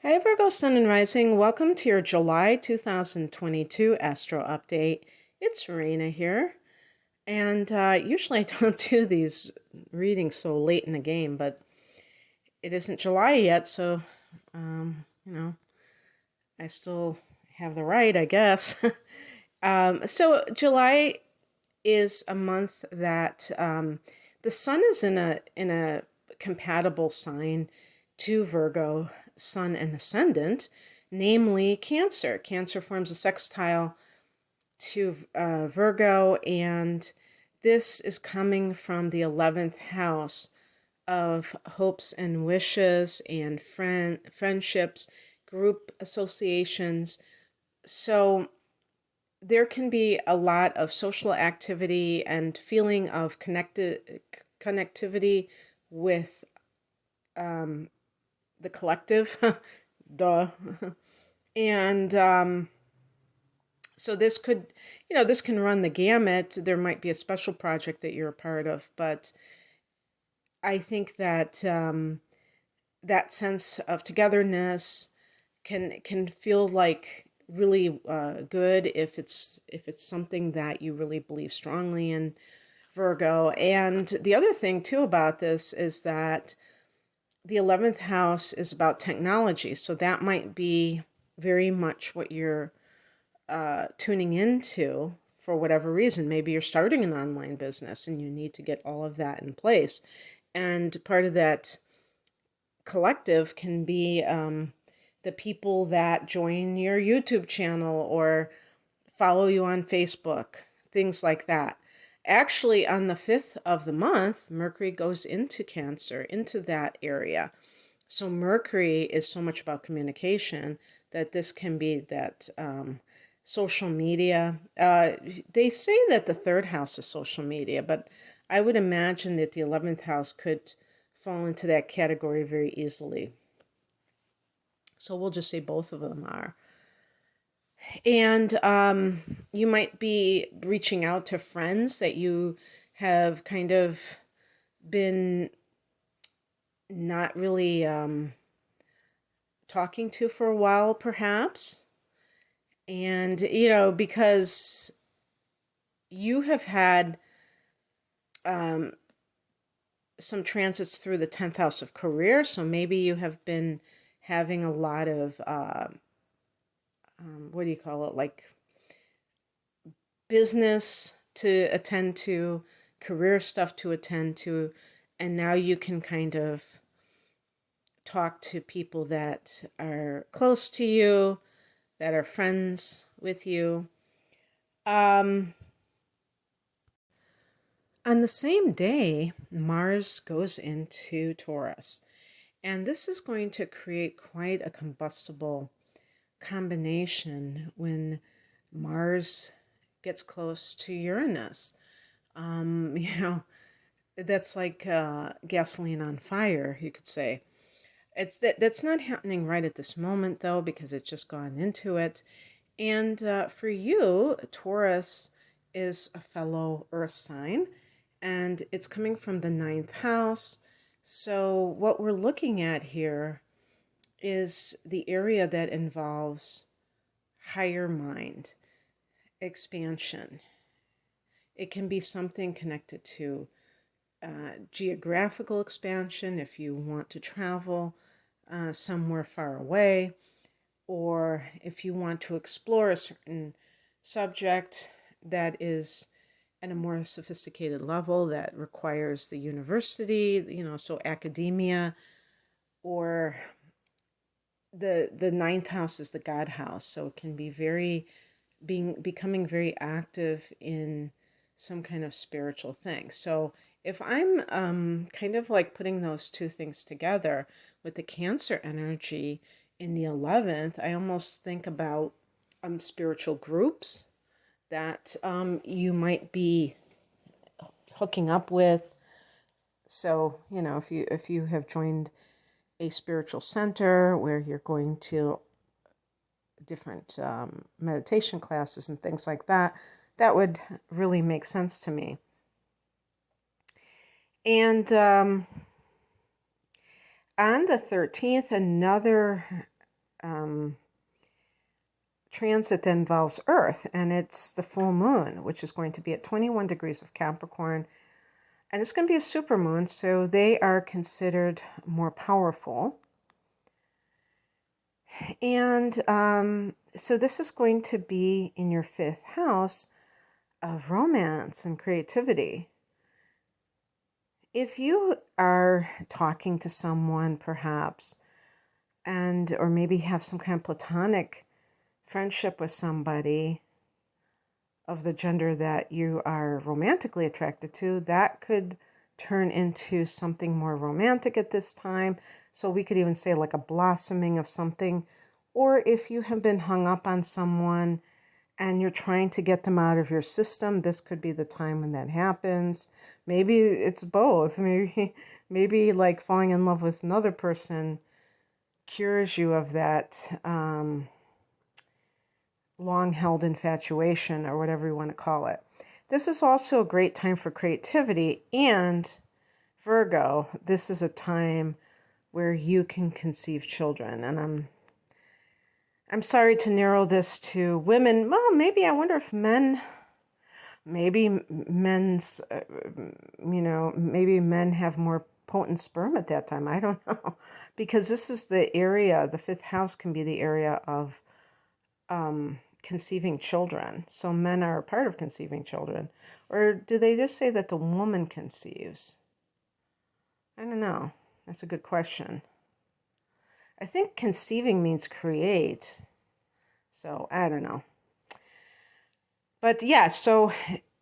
Hey Virgo Sun and Rising, welcome to your July 2022 Astro Update. It's Raina here, and usually I don't do these readings so late in the game, but it isn't July yet, so, um, you know, I still have the right, I guess. So July is a month that the sun is in a compatible sign to Virgo, sun and ascendant, namely Cancer. Cancer forms a sextile to Virgo, and this is coming from the 11th house of hopes and wishes and friendships, group associations. So there can be a lot of social activity and feeling of connectivity with the collective. Duh. And so this could, this can run the gamut. There might be a special project that you're a part of, but I think that that sense of togetherness can feel like really good if it's something that you really believe strongly in, Virgo. And the other thing too about this is that the 11th house is about technology, so that might be very much what you're tuning into for whatever reason. Maybe you're starting an online business and you need to get all of that in place, and part of that collective can be the people that join your YouTube channel or follow you on Facebook, things like that. Actually, on the 5th of the month, Mercury goes into Cancer, into that area. So Mercury is so much about communication that this can be that social media. They say that the third house is social media, but I would imagine that the 11th house could fall into that category very easily. So we'll just say both of them are. And you might be reaching out to friends that you have kind of been not really talking to for a while, perhaps. And, because you have had some transits through the 10th house of career, so maybe you have been having a lot of, what do you call it, like business to attend to, career stuff to attend to, and now you can kind of talk to people that are close to you, that are friends with you. On the same day, Mars goes into Taurus, and this is going to create quite a combustible combination when Mars gets close to Uranus. You know, that's like gasoline on fire, you could say. That's not happening right at this moment, though, because it's just gone into it. And for you, Taurus is a fellow Earth sign, and it's coming from the 9th house. So what we're looking at here is the area that involves higher mind, expansion. It can be something connected to geographical expansion if you want to travel somewhere far away, or if you want to explore a certain subject that is at a more sophisticated level that requires the university, so academia, or the 9th house is the God house, so it can be becoming very active in some kind of spiritual thing. So if I'm kind of like putting those two things together with the Cancer energy in the 11th, I almost think about spiritual groups that you might be hooking up with. So, if you have joined a spiritual center where you're going to different meditation classes and things like that, that would really make sense to me. And on the 13th, another transit that involves Earth, and it's the full moon, which is going to be at 21 degrees of Capricorn, and it's going to be a supermoon, so they are considered more powerful. And so this is going to be in your 5th house of romance and creativity. If you are talking to someone, perhaps, or maybe have some kind of platonic friendship with somebody of the gender that you are romantically attracted to, that could turn into something more romantic at this time. So we could even say like a blossoming of something. Or if you have been hung up on someone and you're trying to get them out of your system, this could be the time when that happens. Maybe it's both. Maybe like falling in love with another person cures you of that long-held infatuation, or whatever you want to call it. This is also a great time for creativity, and Virgo, this is a time where you can conceive children. And I'm sorry to narrow this to women. Well, maybe I wonder if maybe men have more potent sperm at that time. I don't know, because this is the area. The 5th house can be the area of conceiving children. So men are a part of conceiving children. Or do they just say that the woman conceives? I don't know. That's a good question. I think conceiving means create. So I don't know. But yeah, so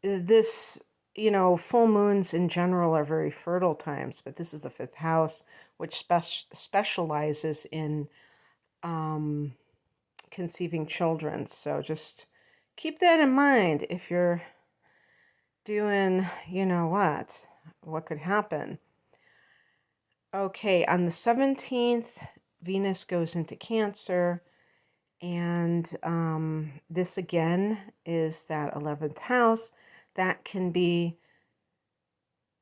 this, full moons in general are very fertile times, but this is the 5th house, which specializes in conceiving children. So just keep that in mind if you're doing, what could happen. Okay, on the 17th, Venus goes into Cancer, and this again is that 11th house. That can be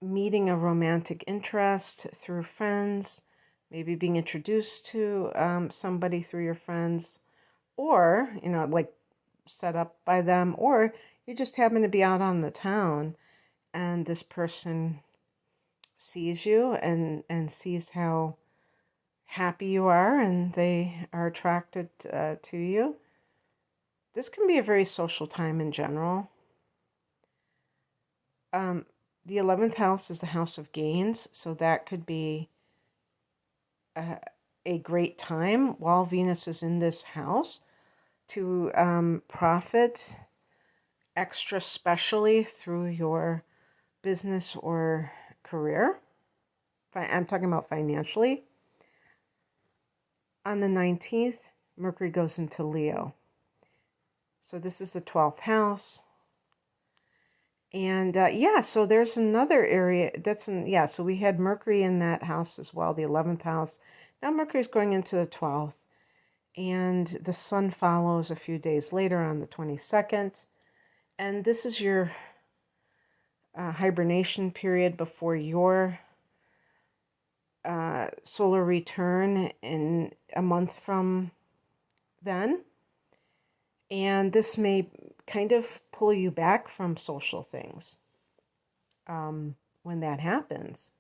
meeting a romantic interest through friends, maybe being introduced to somebody through your friends, or, like set up by them, or you just happen to be out on the town and this person sees you and sees how happy you are and they are attracted to you. This can be a very social time in general. The 11th house is the house of gains, so that could be a great time while Venus is in this house to profit extra specially through your business or career. I'm talking about financially. On the 19th, Mercury goes into Leo. So this is the 12th house. And so there's another area so we had Mercury in that house as well, the 11th house. Now Mercury's going into the 12th. And the sun follows a few days later on the 22nd. And this is your hibernation period before your solar return in a month from then. And this may kind of pull you back from social things when that happens,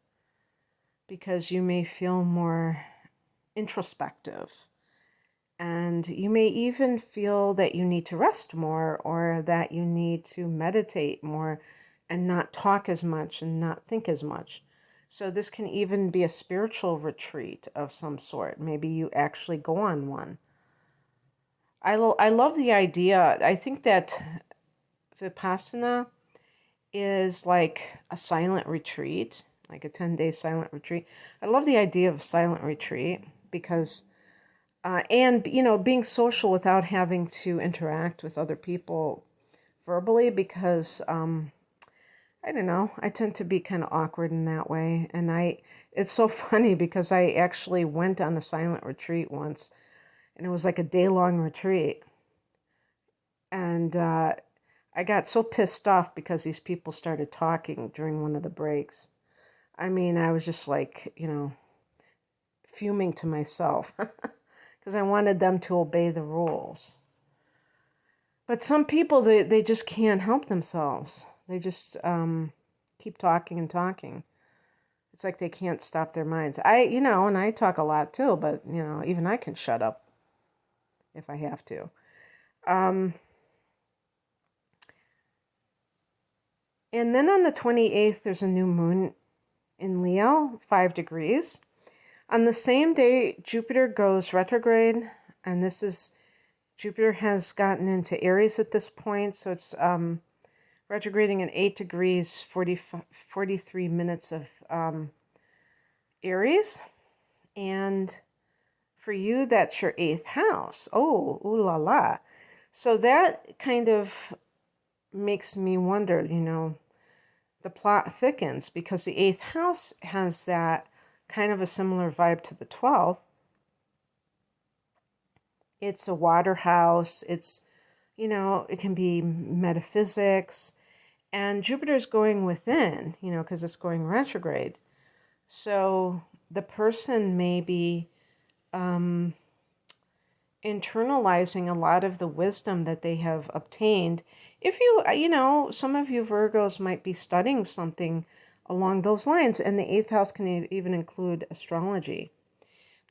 because you may feel more introspective. And you may even feel that you need to rest more, or that you need to meditate more and not talk as much and not think as much. So this can even be a spiritual retreat of some sort. Maybe you actually go on one. I love the idea. I think that Vipassana is like a silent retreat, like a 10-day silent retreat. I love the idea of a silent retreat because... and, being social without having to interact with other people verbally, because, I don't know, I tend to be kind of awkward in that way. And it's so funny because I actually went on a silent retreat once, and it was like a day-long retreat. And I got so pissed off because these people started talking during one of the breaks. I mean, I was just like, fuming to myself. Because because I wanted them to obey the rules. But some people, they just can't help themselves. They just keep talking and talking. It's like they can't stop their minds. And I talk a lot too, but, even I can shut up if I have to. And then on the 28th, there's a new moon in Leo, 5 degrees. On the same day, Jupiter goes retrograde, and Jupiter has gotten into Aries at this point, so it's retrograding in 8 degrees, 43 minutes of Aries. And for you, that's your 8th house. Oh, ooh la la. So that kind of makes me wonder, the plot thickens because the 8th house has that kind of a similar vibe to the 12th. It's a water house. It's, it can be metaphysics. And Jupiter's going within, because it's going retrograde. So the person may be internalizing a lot of the wisdom that they have obtained. If some of you Virgos might be studying something along those lines, and the 8th house can even include astrology.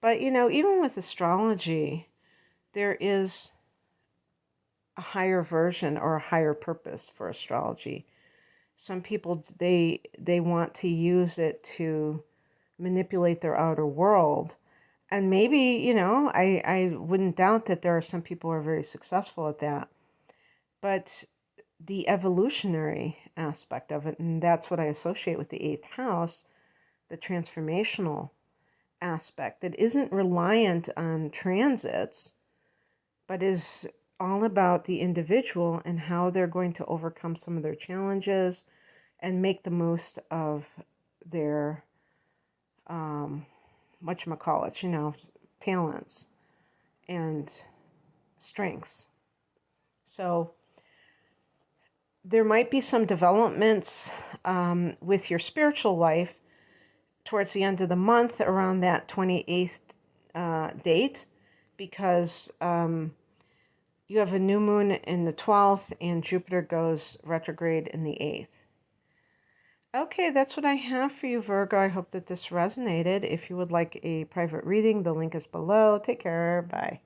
But, even with astrology, there is a higher version or a higher purpose for astrology. Some people, they want to use it to manipulate their outer world. And maybe, I wouldn't doubt that there are some people who are very successful at that. But the evolutionary aspect of it, and that's what I associate with the 8th house, the transformational aspect that isn't reliant on transits, but is all about the individual and how they're going to overcome some of their challenges and make the most of their talents and strengths. So there might be some developments with your spiritual life towards the end of the month around that 28th date, because you have a new moon in the 12th and Jupiter goes retrograde in the 8th. Okay, that's what I have for you, Virgo. I hope that this resonated. If you would like a private reading, the link is below. Take care. Bye.